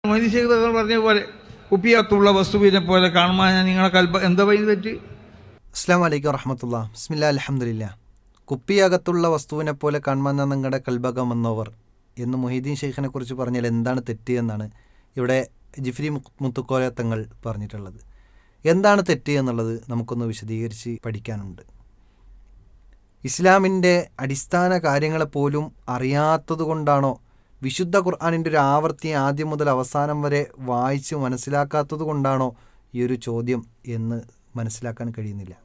Moideen Sheikh തങ്ങൾ പറഞ്ഞ പോലെ കുപ്പിയകത്തുള്ള വസ്തുവിനെ പോലെ കാണുമ്പോൾ ഞാൻ നിങ്ങളെ എന്താ വഴി തെറ്റ്? അസ്സലാമു അലൈക്കും വറഹ്മത്തുള്ളാഹി. ബിസ്മില്ലാഹിൽ അൽഹംദുലില്ലാഹ്. കുപ്പിയകത്തുള്ള വസ്തുവിനെ പോലെ കാണുമ്പോൾ നിങ്ങളുടെ കൽബകം എന്നവർ എന്ന് മൊഹീദ്ദീൻ ഷെയ്ഖിനെ കുറിച്ച് പറഞ്ഞാൽ എന്താണ് തെറ്റ് എന്നാണ് ഇവിടെ ജിഫ്രി മുത്തുക്കോയ തങ്ങൾ പറഞ്ഞിട്ടുള്ളത്. എന്താണ് തെറ്റ് എന്നുള്ളത് നമുക്കൊന്ന് വിശദീകരിച്ച് പഠിക്കാനുണ്ട്. ഇസ്ലാമിൻ്റെ അടിസ്ഥാന കാര്യങ്ങളെപ്പോലും അറിയാത്തത് കൊണ്ടാണോ, വിശുദ്ധ ഖുർആനിൻ്റെ ഒരു ആവർത്തി ആദ്യം മുതൽ അവസാനം വരെ വായിച്ച് മനസ്സിലാക്കാത്തത് കൊണ്ടാണോ ഈ ഒരു ചോദ്യം എന്ന് മനസ്സിലാക്കാൻ കഴിയുന്നില്ല.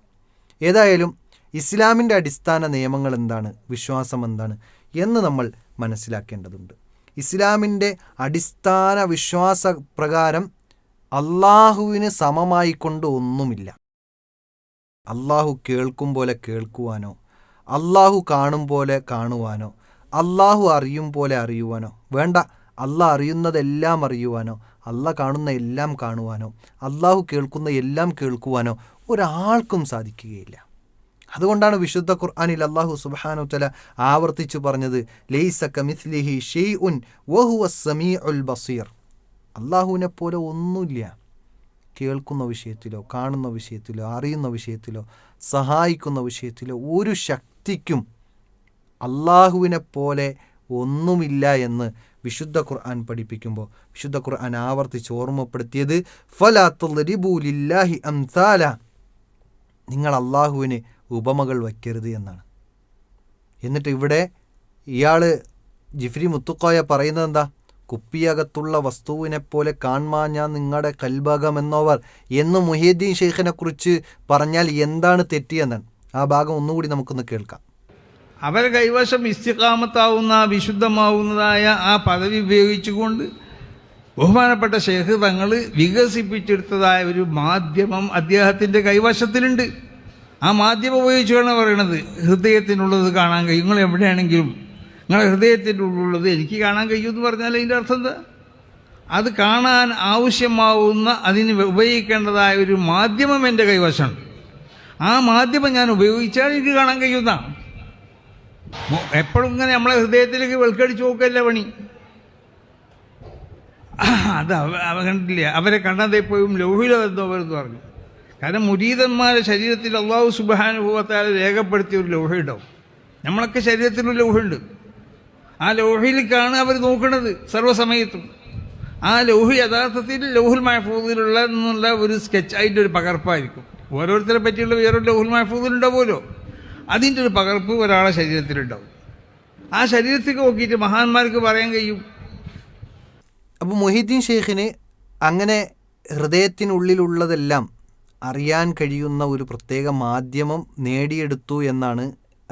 ഏതായാലും ഇസ്ലാമിൻ്റെ അടിസ്ഥാന നിയമങ്ങൾ എന്താണ്, വിശ്വാസം എന്താണ് എന്ന് നമ്മൾ മനസ്സിലാക്കേണ്ടതുണ്ട്. ഇസ്ലാമിൻ്റെ അടിസ്ഥാന വിശ്വാസ പ്രകാരം അള്ളാഹുവിന് സമമായിക്കൊണ്ട് ഒന്നുമില്ല. അള്ളാഹു കേൾക്കും പോലെ കേൾക്കുവാനോ, അള്ളാഹു കാണും പോലെ കാണുവാനോ, അള്ളാഹു അറിയും പോലെ അറിയുവാനോ വേണ്ട. അള്ളാഹ് അറിയുന്നതെല്ലാം അറിയുവാനോ, അള്ളാഹ് കാണുന്ന എല്ലാം കാണുവാനോ, അള്ളാഹു കേൾക്കുന്ന എല്ലാം കേൾക്കുവാനോ ഒരാൾക്കും സാധിക്കുകയില്ല. അതുകൊണ്ടാണ് വിശുദ്ധ ഖുർആനിൽ അള്ളാഹു സുബ്ഹാനഹു വതആല ആവർത്തിച്ചു പറഞ്ഞത് ലൈസ കമിസ്ലിഹി ഷൈഉൻ വഹുവസ് സമീഉൽ ബസീർ. അള്ളാഹുവിനെ പോലെ ഒന്നുമില്ല. കേൾക്കുന്ന വിഷയത്തിലോ, കാണുന്ന വിഷയത്തിലോ, അറിയുന്ന വിഷയത്തിലോ, സഹായിക്കുന്ന വിഷയത്തിലോ ഒരു ശക്തിക്കും അള്ളാഹുവിനെ പോലെ ഒന്നുമില്ല എന്ന് വിശുദ്ധ ഖുർആൻ പഠിപ്പിക്കുമ്പോൾ വിശുദ്ധ ഖുർആൻ ആവർത്തിച്ച് ഓർമ്മപ്പെടുത്തിയത് ഫലാ തദ്രിബൂ ലില്ലാഹി അംസാല, നിങ്ങൾ അള്ളാഹുവിന് ഉപമകൾ വയ്ക്കരുത് എന്നാണ്. എന്നിട്ട് ഇവിടെ ഇയാൾ ജിഫ്രി മുത്തുക്കോയ പറയുന്നത് എന്താ? കുപ്പിയകത്തുള്ള വസ്തുവിനെ പോലെ കാൺമാൻ ഞാൻ നിങ്ങളുടെ കൽബകമെന്നവർ എന്ന് മുഹീദ്ദീൻ ഷെയ്ഖിനെ കുറിച്ച് പറഞ്ഞാൽ എന്താണ് തെറ്റിയെന്നാണ്. ആ ഭാഗം ഒന്നുകൂടി നമുക്കൊന്ന് കേൾക്കാം. അവരെ കൈവശം ഇസ്തിഖാമത്താവുന്ന വിശുദ്ധമാവുന്നതായ ആ പദവി ഉപയോഗിച്ചുകൊണ്ട് ബഹുമാനപ്പെട്ട ശൈഖ് തങ്ങൾ വികസിപ്പിച്ചെടുത്തതായ ഒരു മാധ്യമം അദ്ദേഹത്തിൻ്റെ കൈവശത്തിലുണ്ട്. ആ മാധ്യമം ഉപയോഗിച്ചാണ് പറയണത് ഹൃദയത്തിനുള്ളത് കാണാൻ കഴിയും. നിങ്ങൾ എവിടെയാണെങ്കിലും നിങ്ങളുടെ ഹൃദയത്തിൻ്റെ ഉള്ളിലുള്ളത് എനിക്ക് കാണാൻ കഴിയുമെന്ന് പറഞ്ഞാൽ അതിൻ്റെ അർത്ഥം എന്താ? അത് കാണാൻ ആവശ്യമാവുന്ന, അതിന് ഉപയോഗിക്കേണ്ടതായ ഒരു മാധ്യമം എൻ്റെ കൈവശമുണ്ട്. ആ മാധ്യമം ഞാൻ ഉപയോഗിച്ചാൽ എനിക്ക് കാണാൻ കഴിയുന്നതാണ്. എപ്പോഴും ഇങ്ങനെ നമ്മളെ ഹൃദയത്തിലേക്ക് വെളുക്കടിച്ച് നോക്കല്ല പണി. അത് കണ്ടില്ല, അവരെ കണ്ടതെപ്പോഴും ലൗഹിലെന്ന് പറഞ്ഞു. കാരണം മുരീദന്മാരെ ശരീരത്തിൽ അള്ളാഹു സുബ്ഹാനഹു വ തആല രേഖപ്പെടുത്തിയ ഒരു ലൗഹ ഉണ്ടാവും. നമ്മളൊക്കെ ശരീരത്തിലൊരു ലൗഹുണ്ട്. ആ ലൗഹിലേക്കാണ് അവർ നോക്കുന്നത് സർവ്വസമയത്തും. ആ ലൗഹ് യഥാർത്ഥത്തിൽ ലൗഹുൽ മഹ്ഫൂദിലുള്ള എന്നുള്ള ഒരു സ്കെച്ച്, അതിൻ്റെ ഒരു പകർപ്പായിരിക്കും. ഓരോരുത്തരെ പറ്റിയുള്ള വേറൊരു ലൗഹുൽ മഹ്ഫൂദിലുണ്ടാവുമല്ലോ, അതിൻ്റെ ഒരു പകർപ്പ് ഒരാളെ ശരീരത്തിലുണ്ടാവും. ആ ശരീരത്തിൽ നോക്കിയിട്ട് മഹാന്മാർക്ക് പറയാൻ കഴിയും. അപ്പോൾ മുഹീദ്ദീൻ ഷെയ്ഖിന് അങ്ങനെ ഹൃദയത്തിനുള്ളിലുള്ളതെല്ലാം അറിയാൻ കഴിയുന്ന ഒരു പ്രത്യേക മാധ്യമം നേടിയെടുത്തു എന്നാണ്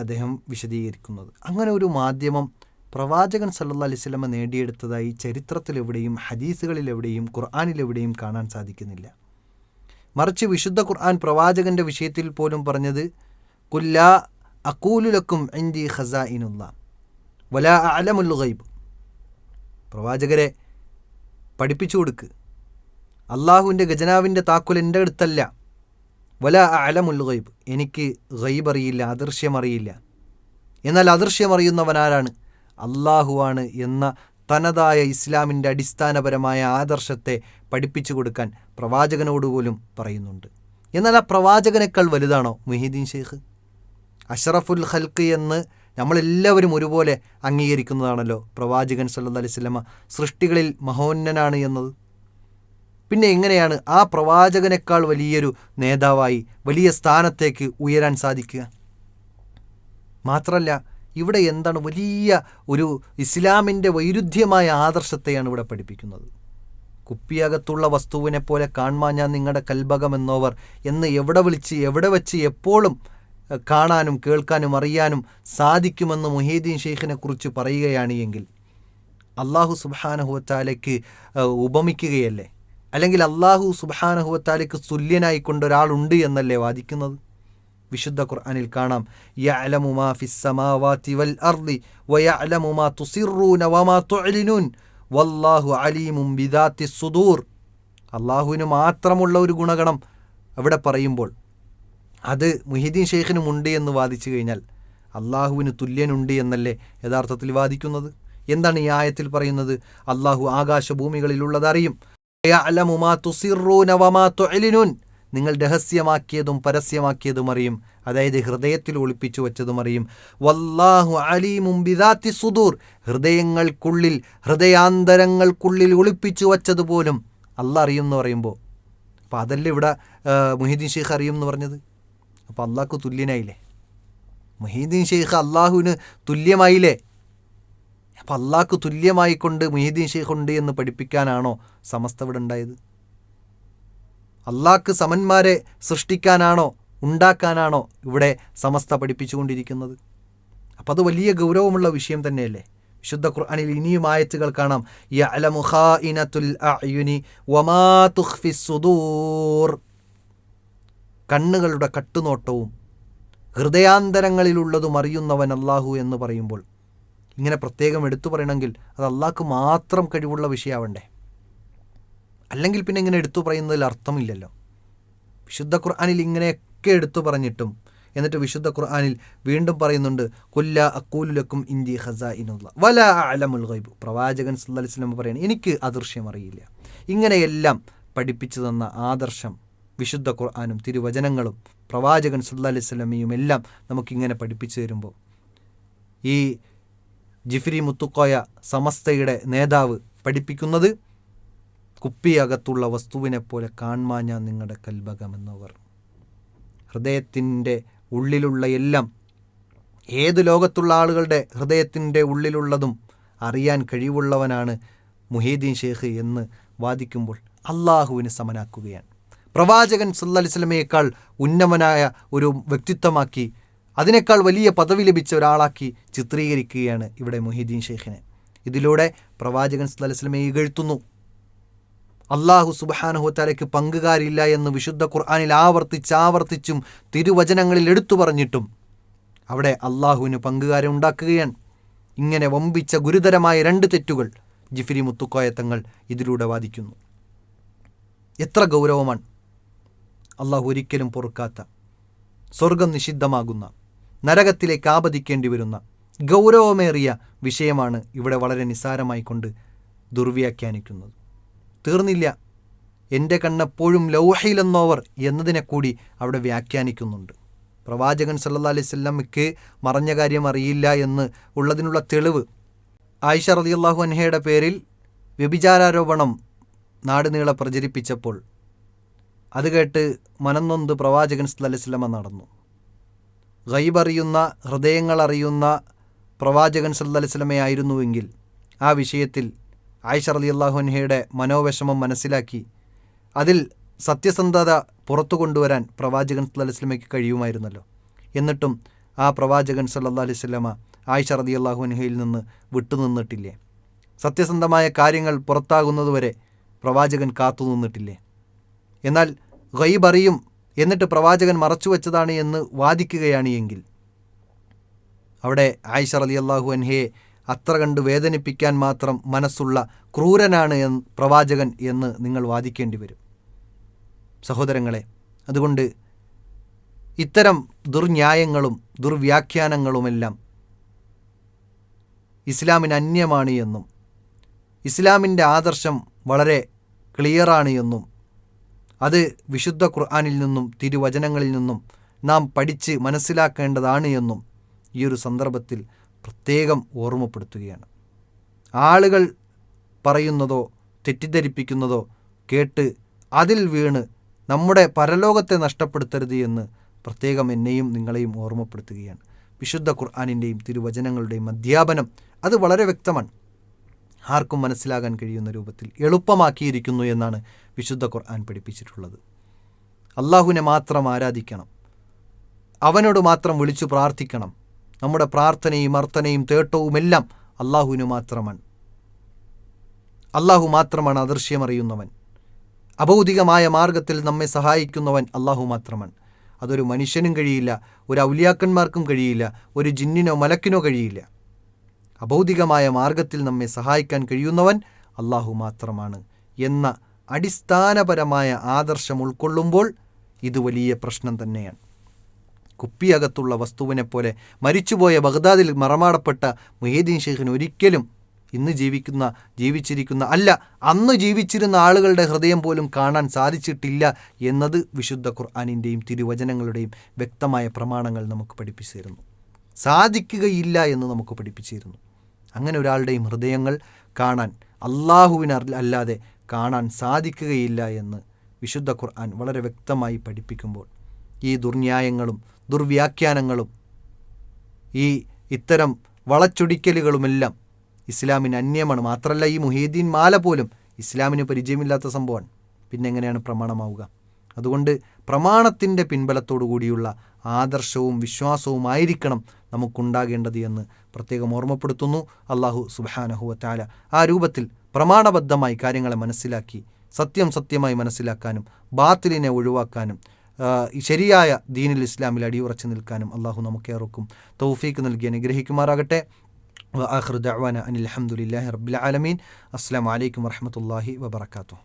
അദ്ദേഹം വിശദീകരിക്കുന്നത്. അങ്ങനെ ഒരു മാധ്യമം പ്രവാചകൻ സല്ലല്ലാഹു അലൈഹി വസല്ലം നേടിയെടുത്തതായി ചരിത്രത്തിലെവിടെയും, ഹദീസുകളിലെവിടെയും, ഖുർആനിലെവിടെയും കാണാൻ സാധിക്കുന്നില്ല. മറിച്ച് വിശുദ്ധ ഖുർആൻ പ്രവാചകൻ്റെ വിഷയത്തിൽ പോലും പറഞ്ഞത് കുല്ലാ അഖൂലു ലക്കും ഇൻദി ഖസാഇനുല്ലാഹ് വലാ അഅലമുൽ ഗൈബ്. പ്രവാചകരെ പഠിപ്പിച്ചു കൊടുക്ക്, അള്ളാഹുവിൻ്റെ ഖജനാവിൻ്റെ താക്കോൽ എൻ്റെ അടുത്തല്ല. വലാ അഅലമുൽ ഗൈബ്, എനിക്ക് ഗൈബ് അറിയില്ല, അദൃശ്യമറിയില്ല. എന്നാൽ അദൃശ്യമറിയുന്നവനാരാണ്? അള്ളാഹുവാണ് എന്ന തനതായ ഇസ്ലാമിൻ്റെ അടിസ്ഥാനപരമായ ആദർശത്തെ പഠിപ്പിച്ചു കൊടുക്കാൻ പ്രവാചകനോടുപോലും പറയുന്നുണ്ട്. എന്നാൽ ആ പ്രവാചകനേക്കാൾ വലുതാണോ മുഹീദ്ദീൻ ഷെയ്ഖ്? അഷ്റഫുൽ ഖൽഖ് എന്ന് നമ്മളെല്ലാവരും ഒരുപോലെ അംഗീകരിക്കുന്നതാണല്ലോ പ്രവാചകൻ സല്ലല്ലാഹു അലൈഹി വസല്ലമ സൃഷ്ടികളിൽ മഹോന്നനാണ് എന്നത്. പിന്നെ എങ്ങനെയാണ് ആ പ്രവാചകനേക്കാൾ വലിയൊരു നേതാവായി വലിയ സ്ഥാനത്തേക്ക് ഉയരാൻ സാധിക്കുക? മാത്രമല്ല, ഇവിടെ എന്താണ് വലിയ ഒരു ഇസ്ലാമിൻ്റെ വൈരുദ്ധ്യമായ ആദർശത്തെയാണ് ഇവിടെ പഠിപ്പിക്കുന്നത്. കുപ്പിയകത്തുള്ള വസ്തുവിനെ പോലെ കാൺമാൻ ഞാൻ നിങ്ങളുടെ കൽബകമെന്നോവർ എന്ന് എവിടെ വിളിച്ച്, എവിടെ വെച്ച്, എപ്പോഴും കാണാനും കേൾക്കാനും അറിയാനും സാധിക്കുമെന്ന് മുഹീദ്ദീൻ ഷെയ്ഖിനെ കുറിച്ച് പറയുകയാണ് എങ്കിൽ അള്ളാഹു സുബ്ഹാനഹു വ തആലയ്ക്ക് ഉപമിക്കുകയല്ലേ? അല്ലെങ്കിൽ അള്ളാഹു സുബ്ഹാനഹു വ തആലയ്ക്ക് തുല്യനായിക്കൊണ്ട് ഒരാളുണ്ട് എന്നല്ലേ വാദിക്കുന്നത്? വിശുദ്ധ ഖുർആനിൽ കാണാം യഅലമു മാ ഫിസ് സമാവാതി വൽ അർളി വയഅലമു മാ തുസിറൂന വമാ തുഅ്ലിനൂൻ വല്ലാഹു അലീമും ബിദാത്തിസ് സുദൂർ. അള്ളാഹുവിന് മാത്രമുള്ള ഒരു ഗുണഗണം അവിടെ പറയുമ്പോൾ അത് മുഹീദ്ദീൻ ഷെയ്ഖിനുമുണ്ട് എന്ന് വാദിച്ചു കഴിഞ്ഞാൽ അള്ളാഹുവിന് തുല്യനുണ്ട് എന്നല്ലേ യഥാർത്ഥത്തിൽ വാദിക്കുന്നത്? എന്താണ് ഈ ആയത്തിൽ പറയുന്നത്? അള്ളാഹു ആകാശഭൂമികളിലുള്ളത് അറിയും. യഅലമു മാ തുസിറൂന വമാ തുഅ്ലിനൂൻ, നിങ്ങൾ രഹസ്യമാക്കിയതും പരസ്യമാക്കിയതും അറിയും, അതായത് ഹൃദയത്തിൽ ഒളിപ്പിച്ചു വച്ചതും അറിയും. വല്ലാഹു അലീമും ബിദാത്തി സുദൂർ, ഹൃദയങ്ങൾക്കുള്ളിൽ ഹൃദയാന്തരങ്ങൾക്കുള്ളിൽ ഒളിപ്പിച്ചു വച്ചതുപോലും അള്ളാഹ് അറിയും എന്ന് പറയുമ്പോൾ, അപ്പോൾ അതല്ലേ ഇവിടെ മുഹീദ്ദീൻ ഷെയ്ഖ് അറിയും എന്ന് പറഞ്ഞത്. അപ്പോൾ അള്ളാഹ്ക്ക് തുല്യനായില്ലേ? മുഹീദ്ദീൻ ഷെയ്ഖ് അള്ളാഹുവിന് തുല്യമായില്ലേ? അപ്പം അള്ളാഹ്ക്ക് തുല്യമായിക്കൊണ്ട് മുഹീദ്ദീൻ ഷെയ്ഖ് ഉണ്ട് എന്ന് പഠിപ്പിക്കാനാണോ സമസ്ത ഇവിടെ ഉണ്ടായത്? അള്ളാഹ്ക്ക് സമന്മാരെ സൃഷ്ടിക്കാനാണോ ഉണ്ടാക്കാനാണോ ഇവിടെ സമസ്ത പഠിപ്പിച്ചുകൊണ്ടിരിക്കുന്നത്? അപ്പം അത് വലിയ ഗൗരവമുള്ള വിഷയം തന്നെയല്ലേ? വിശുദ്ധ ഖുർആനിൽ ഇനിയും ആയത്തുകൾ കാണാം. യഅലമു ഖായിനത്തുൽ അഅ്യുനി വമാ തുഖ്ഫിസ് സുദൂർ, കണ്ണുകളുടെ കട്ടുനോട്ടവും ഹൃദയാന്തരങ്ങളിലുള്ളതും അറിയുന്നവൻ അള്ളാഹു എന്ന് പറയുമ്പോൾ, ഇങ്ങനെ പ്രത്യേകം എടുത്തു പറയണമെങ്കിൽ അത് അള്ളാഹ്ക്ക് മാത്രം കഴിവുള്ള വിഷയമാവണ്ടേ? അല്ലെങ്കിൽ പിന്നെ ഇങ്ങനെ എടുത്തു പറയുന്നതിൽ അർത്ഥമില്ലല്ലോ. വിശുദ്ധ ഖുർആനിൽ ഇങ്ങനെയൊക്കെ എടുത്തു പറഞ്ഞിട്ടും എന്നിട്ട് വിശുദ്ധ ഖുർആനിൽ വീണ്ടും പറയുന്നുണ്ട്, കുല്ല അഖൂലു ലക്കും ഇൻദി ഖസാഇനുല്ലാഹ് വലാ അഅലമുൽ ഗൈബ്. പ്രവാചകൻ സല്ലല്ലാഹു അലൈഹി വസല്ലം പറയാണ്, എനിക്ക് അദൃശ്യം അറിയില്ല. ഇങ്ങനെയെല്ലാം പഠിപ്പിച്ചു തന്ന ആദർശം വിശുദ്ധ ഖുർആനും തിരുവചനങ്ങളും പ്രവാചകൻ സല്ലല്ലാഹു അലൈഹി വസല്ലമയും എല്ലാം നമുക്കിങ്ങനെ പഠിപ്പിച്ചു തരുമ്പോൾ, ഈ ജിഫ്രി മുത്തുക്കോയ സമസ്തയുടെ നേതാവ് പഠിപ്പിക്കുന്നത്, കുപ്പിയകത്തുള്ള വസ്തുവിനെ പോലെ കാൺമാ ഞാൻ നിങ്ങളുടെ കൽബകമെന്നവർ. ഹൃദയത്തിൻ്റെ ഉള്ളിലുള്ള എല്ലാം, ഏത് ലോകത്തുള്ള ആളുകളുടെ ഹൃദയത്തിൻ്റെ ഉള്ളിലുള്ളതും അറിയാൻ കഴിവുള്ളവനാണ് മുഹീദ്ദീൻ ഷെയ്ഖ് എന്ന് വാദിക്കുമ്പോൾ അള്ളാഹുവിന് സമനാക്കുകയാണ്. പ്രവാചകൻ സല്ലല്ലാഹു അലൈഹി വസല്ലമയേക്കാൾ ഉന്നതനായ ഒരു വ്യക്തിത്വമാക്കി, അതിനേക്കാൾ വലിയ പദവി ലഭിച്ച ഒരാളാക്കി ചിത്രീകരിക്കുകയാണ് ഇവിടെ മുഹീദ്ദീൻ ഷെയ്ഖിനെ. ഇതിലൂടെ പ്രവാചകൻ സല്ലല്ലാഹു അലൈഹി വസല്ലമയെ ഇകഴ്ത്തുന്നു. അള്ളാഹു സുബ്ഹാനഹു വതആലയ്ക്ക് പങ്കുകാരില്ല എന്ന് വിശുദ്ധ ഖുർആനിൽ ആവർത്തിച്ചും തിരുവചനങ്ങളിൽ എടുത്തു പറഞ്ഞിട്ടും അവിടെ അള്ളാഹുവിന് പങ്കുകാരെ ഉണ്ടാക്കുകയാണ്. ഇങ്ങനെ വമ്പിച്ച ഗുരുതരമായ 2 തെറ്റുകൾ ജിഫ്രി മുത്തുക്കോയ തങ്ങൾ ഇതിലൂടെ വാദിക്കുന്നു. എത്ര ഗൗരവമാണ്! അള്ളാഹു ഒരിക്കലും പൊറുക്കാത്ത, സ്വർഗം നിഷിദ്ധമാകുന്ന, നരകത്തിലേക്ക് ആപതിക്കേണ്ടി വരുന്ന ഗൗരവമേറിയ വിഷയമാണ് ഇവിടെ വളരെ നിസ്സാരമായി കൊണ്ട് ദുർവ്യാഖ്യാനിക്കുന്നത്. തീർന്നില്ല, എൻ്റെ കണ്ണെപ്പോഴും ലൗഹിലെന്നോവർ എന്നതിനെ കൂടി അവിടെ വ്യാഖ്യാനിക്കുന്നുണ്ട്. പ്രവാചകൻ സല്ലല്ലാഹു അലൈഹി വസല്ലമയ്ക്ക് മറഞ്ഞ കാര്യം അറിയില്ല എന്ന് ഉള്ളതിനുള്ള തെളിവ്, ആയിഷ റളിയല്ലാഹു അൻഹയുടെ പേരിൽ വ്യഭിചാരാരോപണം നാടുനീളെ പ്രചരിപ്പിച്ചപ്പോൾ അത് കേട്ട് മനംനൊന്ത് പ്രവാചകൻ സല്ലല്ലാഹു അലൈഹി വസല്ലമ നടന്നു. ഗൈബ് അറിയുന്ന, ഹൃദയങ്ങളറിയുന്ന പ്രവാചകൻ സല്ലല്ലാഹു അലൈഹി വസല്ലമയായിരുന്നുവെങ്കിൽ ആ വിഷയത്തിൽ ആയിഷ റളിയല്ലാഹു അൻഹയുടെ മനോവിഷമം മനസ്സിലാക്കി അതിൽ സത്യസന്ധത പുറത്തു കൊണ്ടുവരാൻ പ്രവാചകൻ സല്ലല്ലാഹു അലൈഹി വസല്ലമയ്ക്ക് കഴിയുമായിരുന്നല്ലോ. എന്നിട്ടും ആ പ്രവാചകൻ സല്ലല്ലാഹു അലൈഹി വസല്ലമ ആയിഷ റളിയല്ലാഹു അൻഹയിൽ നിന്ന് വിട്ടുനിന്നിട്ടില്ലേ? സത്യസന്ധമായ കാര്യങ്ങൾ പുറത്താകുന്നതുവരെ പ്രവാചകൻ കാത്തു നിന്നിട്ടില്ലേ? എന്നാൽ ഗൈബ് അറിയും എന്നിട്ട് പ്രവാചകൻ മറച്ചു വച്ചതാണ് എന്ന് വാദിക്കുകയാണ് എങ്കിൽ അവിടെ ആയിഷ റളിയല്ലാഹു അൻഹയെ അത്ര കണ്ട് വേദനിപ്പിക്കാൻ മാത്രം മനസ്സുള്ള ക്രൂരനാണ് പ്രവാചകൻ എന്ന് നിങ്ങൾ വാദിക്കേണ്ടി വരും. സഹോദരങ്ങളെ, അതുകൊണ്ട് ഇത്തരം ദുർന്യായങ്ങളും ദുർവ്യാഖ്യാനങ്ങളുമെല്ലാം ഇസ്ലാമിന് അന്യമാണ് എന്നും ഇസ്ലാമിൻ്റെ ആദർശം വളരെ ക്ലിയറാണ് എന്നും അത് വിശുദ്ധ ഖുർആനിൽ നിന്നും തിരുവചനങ്ങളിൽ നിന്നും നാം പഠിച്ച് മനസ്സിലാക്കേണ്ടതാണ് എന്നും ഈ ഒരു സന്ദർഭത്തിൽ പ്രത്യേകം ഓർമ്മപ്പെടുത്തുകയാണ്. ആളുകൾ പറയുന്നതോ തെറ്റിദ്ധരിപ്പിക്കുന്നതോ കേട്ട് അതിൽ വീണ് നമ്മുടെ പരലോകത്തെ നഷ്ടപ്പെടുത്തരുത് എന്ന് പ്രത്യേകം എന്നെയും നിങ്ങളെയും ഓർമ്മപ്പെടുത്തുകയാണ്. വിശുദ്ധ ഖുർആനിൻ്റെയും തിരുവചനങ്ങളുടെയും അധ്യാപനം അത് വളരെ വ്യക്തമാണ്. ആർക്കും മനസ്സിലാകാൻ കഴിയുന്ന രൂപത്തിൽ എളുപ്പമാക്കിയിരിക്കുന്നു എന്നാണ് വിശുദ്ധ ഖുർആൻ പഠിപ്പിച്ചിട്ടുള്ളത്. അള്ളാഹുവിനെ മാത്രം ആരാധിക്കണം, അവനോട് മാത്രം വിളിച്ചു പ്രാർത്ഥിക്കണം. നമ്മുടെ പ്രാർത്ഥനയും അർത്ഥനയും തേട്ടവുമെല്ലാം അള്ളാഹുവിന് മാത്രമാണ്. അള്ളാഹു മാത്രമാണ് അദൃശ്യമറിയുന്നവൻ. അഭൗതികമായ മാർഗത്തിൽ നമ്മെ സഹായിക്കുന്നവൻ അള്ളാഹു മാത്രമാണ്. അതൊരു മനുഷ്യനും കഴിയില്ല, ഒരു ഔലിയാക്കന്മാർക്കും കഴിയില്ല, ഒരു ജിന്നിനോ മലക്കിനോ കഴിയില്ല. അഭൗതികമായ മാർഗത്തിൽ നമ്മെ സഹായിക്കാൻ കഴിയുന്നവൻ അള്ളാഹു മാത്രമാണ് എന്ന അടിസ്ഥാനപരമായ ആദർശം ഉൾക്കൊള്ളുമ്പോൾ ഇത് വലിയ പ്രശ്നം തന്നെയാണ്. കുപ്പിയകത്തുള്ള വസ്തുവിനെ പോലെ മരിച്ചുപോയ ബഗ്ദാദിൽ മറമാടപ്പെട്ട മുഹീദ്ദീൻ ഷെയ്ഖിന് ഒരിക്കലും ഇന്ന് ജീവിച്ചിരിക്കുന്ന അല്ല, അന്ന് ജീവിച്ചിരുന്ന ആളുകളുടെ ഹൃദയം പോലും കാണാൻ സാധിച്ചിട്ടില്ല എന്നത് വിശുദ്ധ ഖുർആനിൻ്റെയും തിരുവചനങ്ങളുടെയും വ്യക്തമായ പ്രമാണങ്ങൾ നമുക്ക് പഠിപ്പിച്ചു തരുന്നു. സാധിക്കുകയില്ല എന്ന് നമുക്ക് പഠിപ്പിച്ചു തരുന്നു. അങ്ങനെ ഒരാളുടെയും ഹൃദയങ്ങൾ കാണാൻ അല്ലാഹുവിന് അല്ലാതെ കാണാൻ സാധിക്കുകയില്ല എന്ന് വിശുദ്ധ ഖുർആൻ വളരെ വ്യക്തമായി പഠിപ്പിക്കുമ്പോൾ ഈ ദുർന്യായങ്ങളും ദുർവ്യാഖ്യാനങ്ങളും ഇത്തരം വളച്ചൊടിക്കലുകളുമെല്ലാം ഇസ്ലാമിന് അന്യമാണ്. മാത്രമല്ല ഈ മുഹീദ്ദീൻ മാല പോലും ഇസ്ലാമിന് പരിചയമില്ലാത്ത സംഭവമാണ്. പിന്നെ എങ്ങനെയാണ് പ്രമാണമാവുക? അതുകൊണ്ട് പ്രമാണത്തിൻ്റെ പിൻബലത്തോടു കൂടിയുള്ള ആദർശവും വിശ്വാസവുമായിരിക്കണം നമുക്കുണ്ടാകേണ്ടത് എന്ന് പ്രത്യേകം ഓർമ്മപ്പെടുത്തുന്നു. അല്ലാഹു സുബ്ഹാനഹു വ തആല ആ രൂപത്തിൽ പ്രമാണബദ്ധമായി കാര്യങ്ങളെ മനസ്സിലാക്കി സത്യമായി മനസ്സിലാക്കാനും ബാത്തിലിനെ ഒഴിവാക്കാനും ശരിയായ ദീനുൽ ഇസ്ലാമിൽ അടിയുറച്ചു നിൽക്കാനും അല്ലാഹു നമുക്കേവർക്കും തൗഫീക്ക് നൽകി അനുഗ്രഹിക്കുമാറാകട്ടെ. വആഖിറു ദഅ്വാന അനിൽ ഹംദുലില്ലാഹി റബ്ബിൽ ആലമീൻ. അസ്സലാമു അലൈക്കും വറഹ്മത്തുള്ളാഹി വബറകാതുഹു.